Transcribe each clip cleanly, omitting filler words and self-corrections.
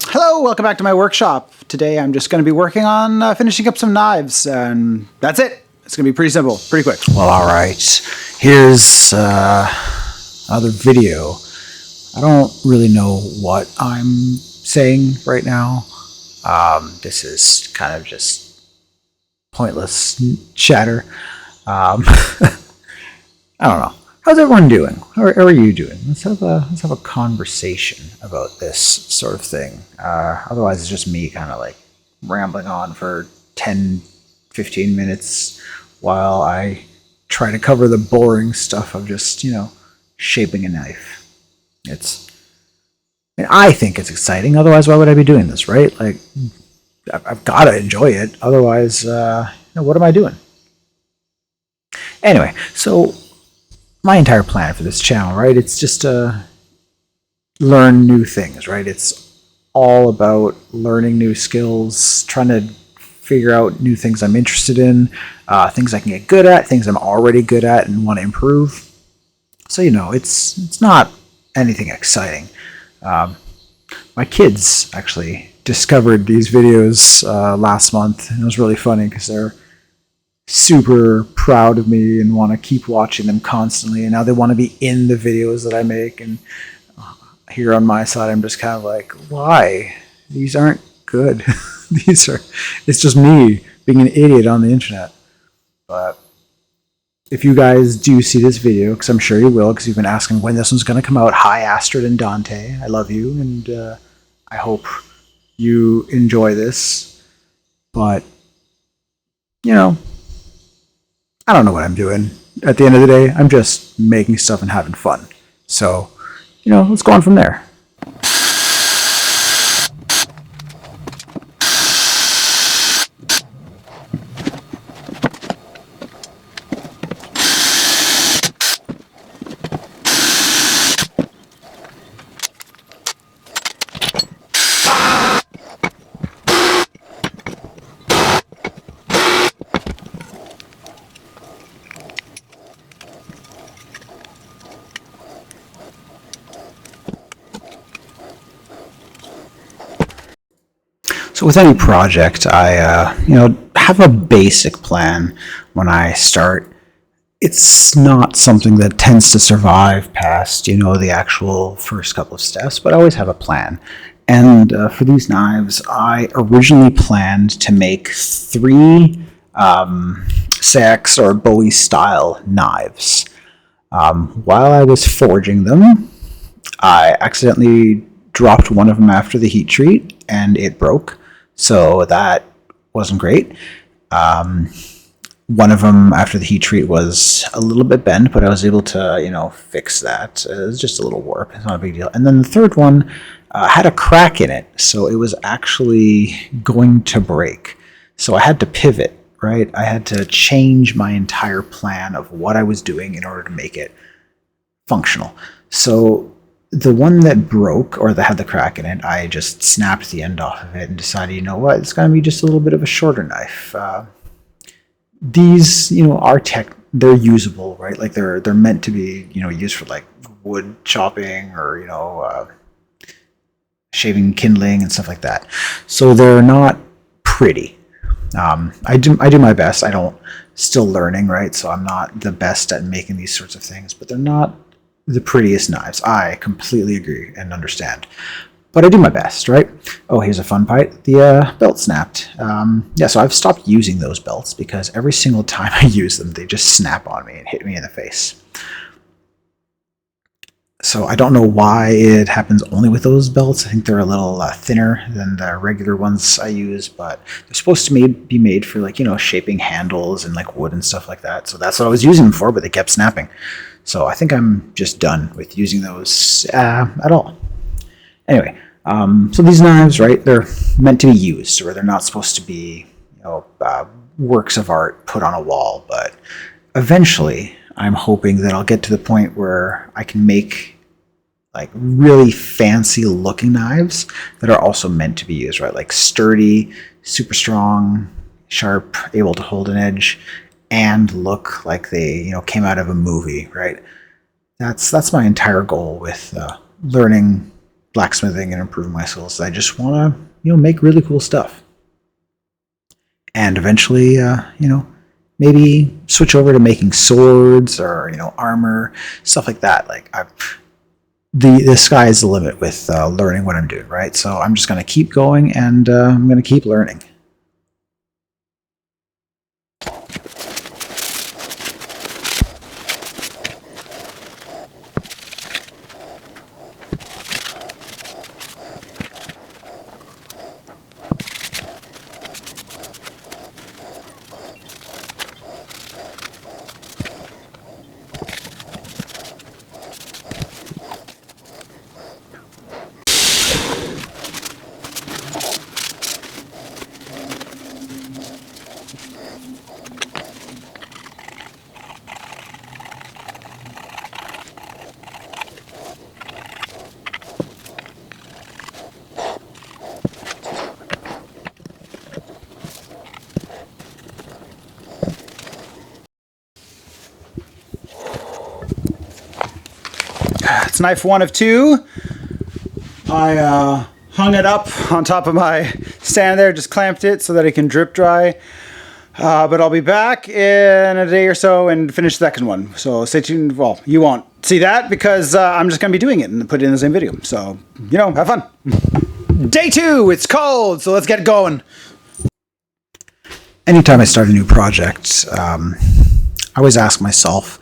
Hello, welcome back to my workshop. Today I'm just going to be working on finishing up some knives, and that's it. It's going to be pretty simple, pretty quick. Well, all right. Here's another video. I don't really know what I'm saying right now. This is kind of just pointless chatter. I don't know. How's everyone doing? How are you doing? Let's have a conversation about this sort of thing. Otherwise, it's just me kind of like rambling on for 10, 15 minutes while I try to cover the boring stuff of just, shaping a knife. I think it's exciting. Otherwise, why would I be doing this, right? Like, I've got to enjoy it. Otherwise, what am I doing? Anyway, so my entire plan for this channel, right? It's just to learn new things, right? It's all about learning new skills, trying to figure out new things I'm interested in, things I can get good at, things I'm already good at and want to improve. So, it's not anything exciting. My kids actually discovered these videos last month, and it was really funny because they're super proud of me and want to keep watching them constantly, and now they want to be in the videos that I make. And here on my side, I'm just kind of like, why? These aren't good. It's just me being an idiot on the internet. But if you guys do see this video, because I'm sure you will, because you've been asking when this one's going to come out, hi Astrid and Dante, I love you, and I hope you enjoy this. But I don't know what I'm doing. At the end of the day, I'm just making stuff and having fun. So, let's go on from there. So with any project, I have a basic plan when I start. It's not something that tends to survive past, the actual first couple of steps, but I always have a plan. And for these knives, I originally planned to make 3 Sachs or Bowie style knives. While I was forging them, I accidentally dropped one of them after the heat treat, and it broke. So that wasn't great. One of them after the heat treat was a little bit bent, but I was able to, fix that. It was just a little warp. It's not a big deal. And then the third one had a crack in it, so it was actually going to break. So I had to pivot, right? I had to change my entire plan of what I was doing in order to make it functional. So the one that broke, or that had the crack in it, I just snapped the end off of it and decided, it's going to be just a little bit of a shorter knife. These, they're usable, right? Like they're meant to be, used for like wood chopping or, shaving, kindling and stuff like that. So they're not pretty. I do my best. I don't, still learning, right? So I'm not the best at making these sorts of things, but they're not the prettiest knives. I completely agree and understand, but I do my best, right? Oh, here's a fun part. The belt snapped. So I've stopped using those belts because every single time I use them, they just snap on me and hit me in the face. So I don't know why it happens only with those belts. I think they're a little thinner than the regular ones I use, but they're supposed to be made for like, shaping handles and like wood and stuff like that. So that's what I was using them for, but they kept snapping. So I think I'm just done with using those at all. Anyway, so these knives, right, they're meant to be used, or they're not supposed to be, works of art put on a wall. But eventually, I'm hoping that I'll get to the point where I can make like really fancy looking knives that are also meant to be used, right? Like sturdy, super strong, sharp, able to hold an edge, and look like they, came out of a movie, right? That's my entire goal with learning blacksmithing and improving my skills. I just want to, make really cool stuff. And eventually, maybe switch over to making swords or, armor, stuff like that. Like the sky is the limit with learning what I'm doing, right? So I'm just going to keep going, and I'm going to keep learning. It's knife 1 of 2. I hung it up on top of my stand there, just clamped it so that it can drip dry. But I'll be back in a day or so and finish the second one. So stay tuned. Well, you won't see that because I'm just going to be doing it and put it in the same video. So, have fun. Day 2, it's cold, so let's get going. Anytime I start a new project, I always ask myself,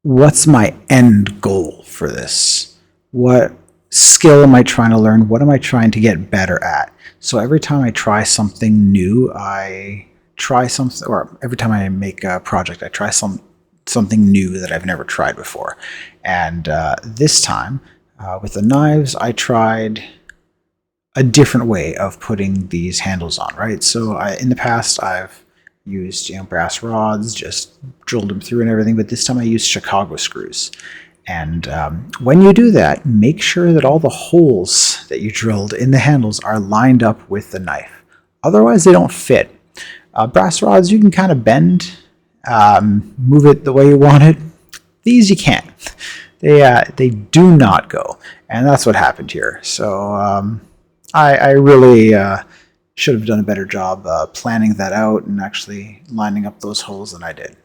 what's my end goal for this? What skill am I trying to learn? What am I trying to get better at? So every time I try something new, or every time I make a project, I try something new that I've never tried before. And this time, with the knives, I tried a different way of putting these handles on, right? So in the past, I've used brass rods, just drilled them through and everything, but this time I used Chicago screws. And when you do that, make sure that all the holes that you drilled in the handles are lined up with the knife. Otherwise, they don't fit. Brass rods, you can kind of bend, move it the way you want it. These you can't. They do not go, and that's what happened here. So I really should have done a better job planning that out and actually lining up those holes than I did.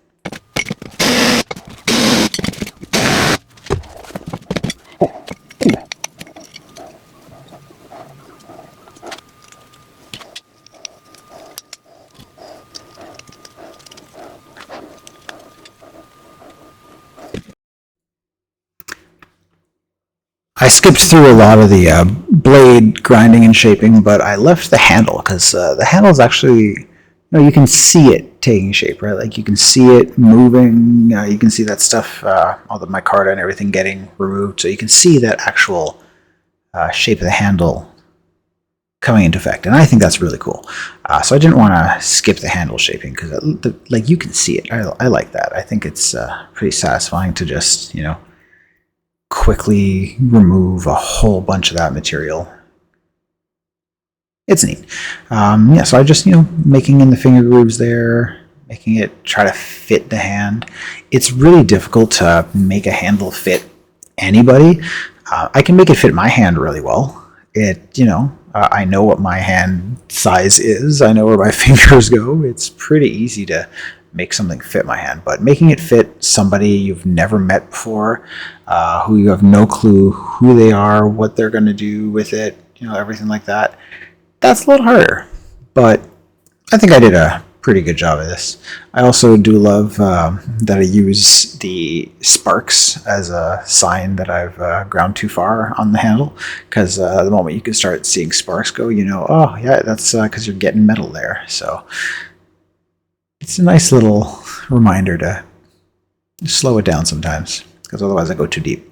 I skipped through a lot of the blade grinding and shaping, but I left the handle because the handle is actually, you can see it taking shape, right? Like you can see it moving. You can see that stuff, all the micarta and everything getting removed. So you can see that actual shape of the handle coming into effect, and I think that's really cool. So I didn't want to skip the handle shaping because, you can see it. I like that. I think it's pretty satisfying to just, quickly remove a whole bunch of that material. It's neat. So I just, making in the finger grooves there, making it try to fit the hand. It's really difficult to make a handle fit anybody. I can make it fit my hand really well. I know what my hand size is. I know where my fingers go. It's pretty easy to make something fit my hand, but making it fit somebody you've never met before, who you have no clue who they are, what they're going to do with it, everything like that, that's a little harder. But I think I did a pretty good job of this. I also do love that I use the sparks as a sign that I've ground too far on the handle, because the moment you can start seeing sparks go, oh yeah, that's because you're getting metal there. So it's a nice little reminder to slow it down sometimes, because otherwise I go too deep.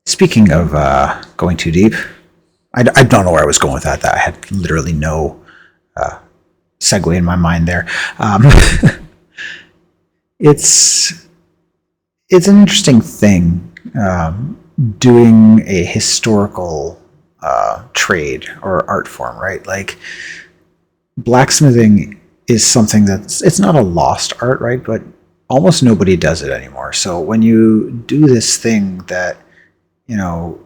Speaking of going too deep, I don't know where I was going with that. I had literally no segue in my mind there. It's an interesting thing, doing a historical trade or art form, right? Like blacksmithing is something it's not a lost art, right? But almost nobody does it anymore. So when you do this thing that, you know,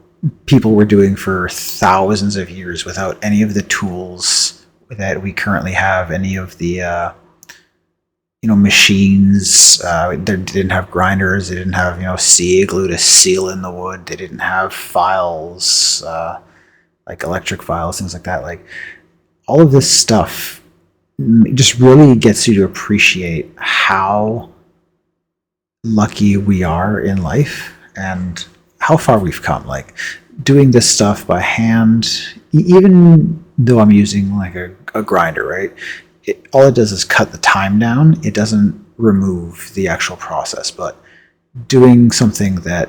people were doing for thousands of years without any of the tools that we currently have, any of the machines. They didn't have grinders. They didn't have CA glue to seal in the wood. They didn't have files, like electric files, things like that. Like all of this stuff just really gets you to appreciate how lucky we are in life and how far we've come. Like doing this stuff by hand, even though I'm using like a grinder, right? All it does is cut the time down. It doesn't remove the actual process, but doing something that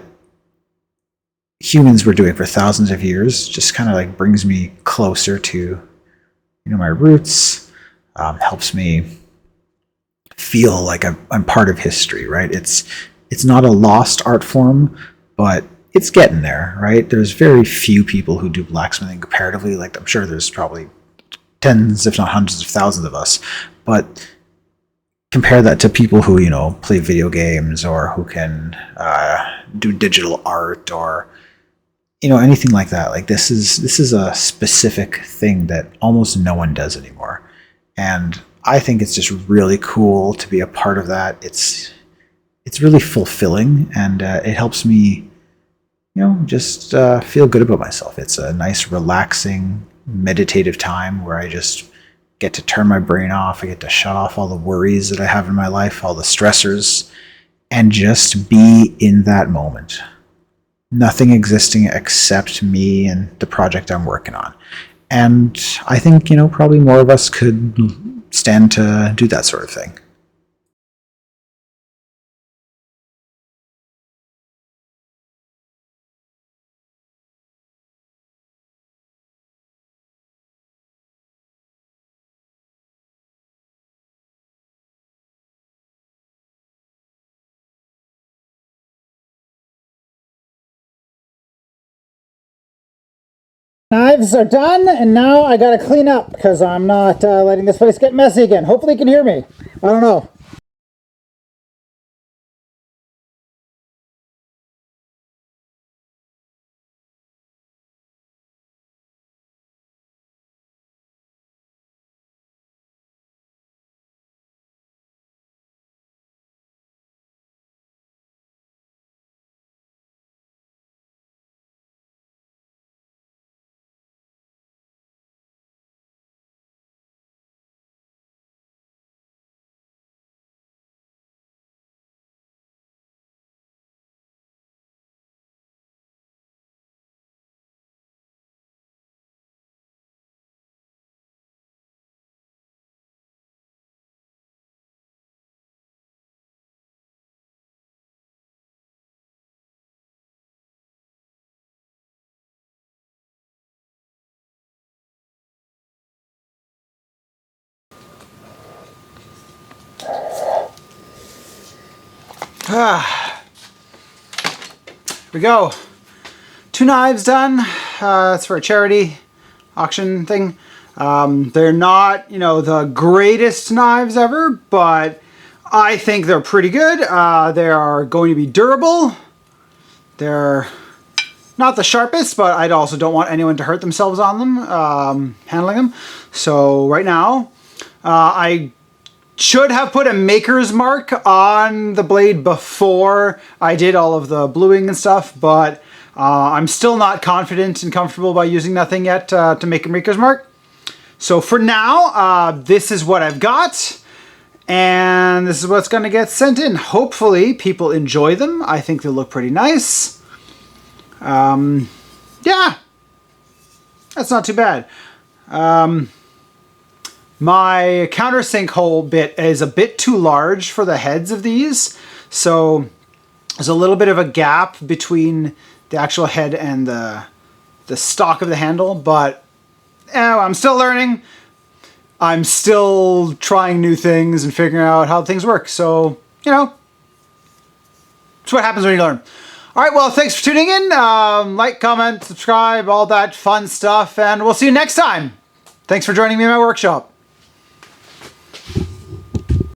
humans were doing for thousands of years just kind of like brings me closer to my roots, helps me feel like I'm part of history, right? It's not a lost art form, but it's getting there, right? There's very few people who do blacksmithing comparatively. Like I'm sure there's probably tens, if not hundreds of thousands of us, but compare that to people who play video games or who can do digital art or anything like that. Like this is a specific thing that almost no one does anymore, and I think it's just really cool to be a part of that. It's really fulfilling, and it helps me just feel good about myself. It's a nice, relaxing, meditative time where I just get to turn my brain off. I get to shut off all the worries that I have in my life, all the stressors, and just be in that moment. Nothing existing except me and the project I'm working on. And I think, probably more of us could stand to do that sort of thing. Knives are done, and now I gotta clean up because I'm not letting this place get messy again. Hopefully you can hear me. I don't know. Here we go. 2 knives done. It's for a charity auction thing. They're not, the greatest knives ever, but I think they're pretty good. They are going to be durable. They're not the sharpest, but I also don't want anyone to hurt themselves on them, handling them. So right now, I should have put a maker's mark on the blade before I did all of the bluing and stuff, but I'm still not confident and comfortable by using that thing yet to make a maker's mark. So for now, this is what I've got, and this is what's going to get sent in. Hopefully people enjoy them. I think they look pretty nice. Yeah, that's not too bad. My countersink hole bit is a bit too large for the heads of these, so there's a little bit of a gap between the actual head and the stock of the handle, but I'm still learning. I'm still trying new things and figuring out how things work, so, it's what happens when you learn. All right, well, thanks for tuning in. Like, comment, subscribe, all that fun stuff, and we'll see you next time. Thanks for joining me in my workshop.